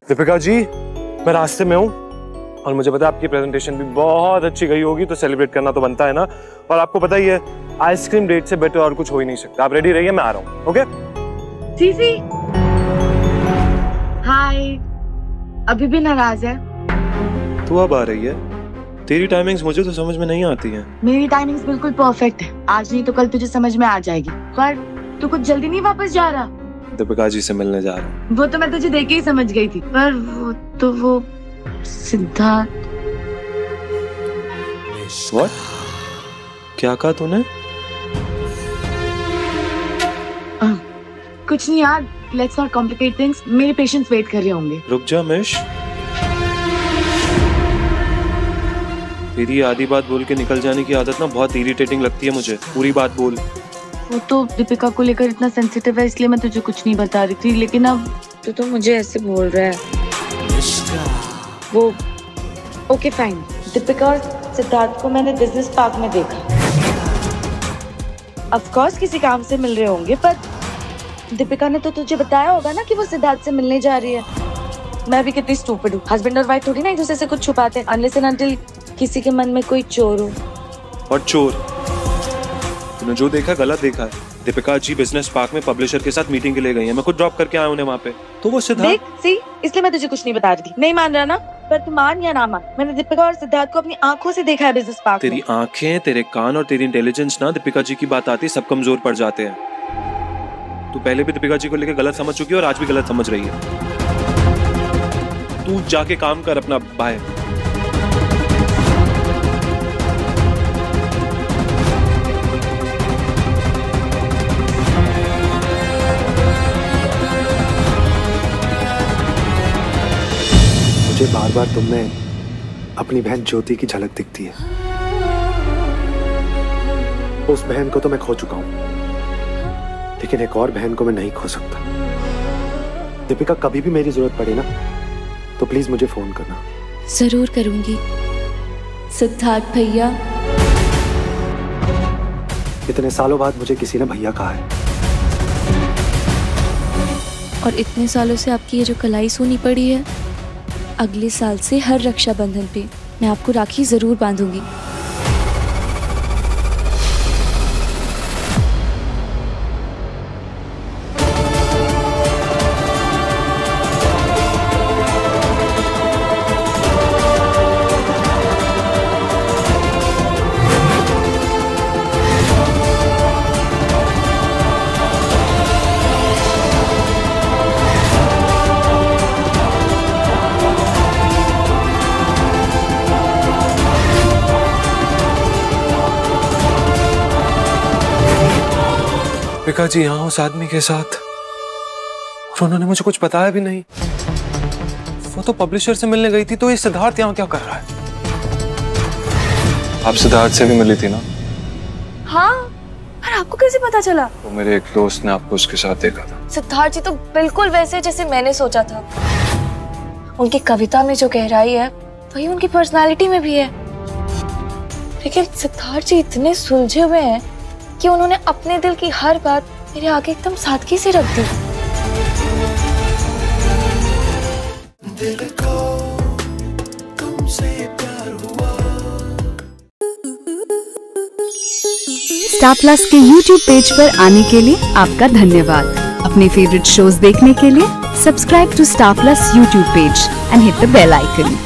दीपिका जी, मैं रास्ते में हूँ और मुझे पता है आपकी प्रेजेंटेशन भी बहुत अच्छी गई होगी, तो सेलिब्रेट करना तो बनता है ना। और आपको पता ही है आइसक्रीम डेट से बेटर और कुछ हो ही नहीं सकता। आप रेडी रहिए, मैं आ रहा हूँ। ओके सीसी, हाय। अभी भी नाराज है? तू अब आ रही है? तेरी टाइमिंग्स मुझे तो समझ में नहीं आती हैं। मेरी टाइमिंग्स बिल्कुल परफेक्ट है। आज नहीं तो कल तुझे समझ में आ जाएगी। पर तू कुछ जल्दी नहीं वापस जा रहा? दीपिका जी से मिलने जा रहा हूँ। वो तो मैं तुझे देख के ही समझ गई थी। पर वो सिद्धार्थ। What? क्या कहा तूने? कुछ नहीं यार, लेट्स नॉट कॉम्प्लिकेट थिंग्स। मेरे पेशेंट्स वेट कर रहे होंगे। रुक जा मिश। तेरी आधी बात बोल के निकल जाने की आदत ना बहुत इरिटेटिंग लगती है मुझे। पूरी बात बोल। वो तो दीपिका को लेकर इतना सेंसिटिव है, इसलिए मैं तुझे कुछ नहीं बता रही थी। लेकिन अब तो मुझे ऐसे बोल रहा है। वो ओके फाइन। दीपिका और सिद्धार्थ को मैंने बिजनेस पार्क में देखा। ऑफ कोर्स किसी काम से मिल रहे होंगे, पर दीपिका ने तो तुझे बताया होगा ना कि वो सिद्धार्थ से मिलने जा रही है। मैं भी कितनी स्टूपिड हूँ। हस्बैंड और वाइफ थोड़ी ना एक दूसरे से कुछ छुपाते हैं, अनलेस एंड अनटिल किसी के मन में कोई चोर हो। और चोर? तूने जो देखा गलत देखा है। दीपिका जी बिजनेस पार्क में पब्लिशर के साथ मीटिंग के लिए गई है। मैं खुद ड्रॉप करके आया उन्हें वहाँ पे। तो वो सिद्धार्थ देख सी, इसलिए मैं तुझे कुछ नहीं बता रही थी। नहीं मान रहा ना? पर तू मान या ना मान, मैंने दीपिका और सिद्धार्थ को अपनी आंखों से देखा है बिजनेस पार्क में। तेरी आंखें, तेरे कान और तेरी इंटेलिजेंस ना दीपिका जी की बात आती सब कमजोर पड़ जाते हैं। तू पहले भी दीपिका जी को लेकर गलत समझ चुकी है और आज भी गलत समझ रही है। तू जाके काम कर अपना। बाय। मुझे बार बार तुम में अपनी बहन ज्योति की झलक दिखती है। उस बहन को तो मैं खो चुका हूं, लेकिन एक और बहन को मैं नहीं खो सकता। दीपिका, कभी भी मेरी जरूरत पड़े ना तो प्लीज मुझे फोन करना। जरूर करूंगी सिद्धार्थ भैया। इतने सालों बाद मुझे किसी ने भैया कहा है। और इतने सालों से आपकी ये जो कलाई सुनी पड़ी है, अगले साल से हर रक्षाबंधन पे मैं आपको राखी जरूर बांधूंगी। दीपिका जी यहाँ उस आदमी के साथ, और उन्होंने मुझे कुछ बताया भी नहीं। वो तो पब्लिशर से मिलने गई थी, तो ये सिद्धार्थ यहाँ क्या कर रहा है? आप सिद्धार्थ से भी मिली थी ना? हाँ, पर आपको कैसे पता चला? तो मेरे एक दोस्त ने आपको उसके साथ देखा था। सिद्धार्थ जी तो बिल्कुल वैसे जैसे मैंने सोचा था। उनकी कविता में जो गहराई है वही उनकी पर्सनालिटी में भी है। लेकिन सिद्धार्थ जी इतने सुलझे हुए हैं कि उन्होंने अपने दिल की हर बात मेरे आगे एकदम सादगी से रख दी। दिल को तुमसे प्यार हुआ। स्टार प्लस के YouTube पेज पर आने के लिए आपका धन्यवाद। अपने फेवरेट शोज देखने के लिए subscribe to Star Plus YouTube page and hit the bell icon.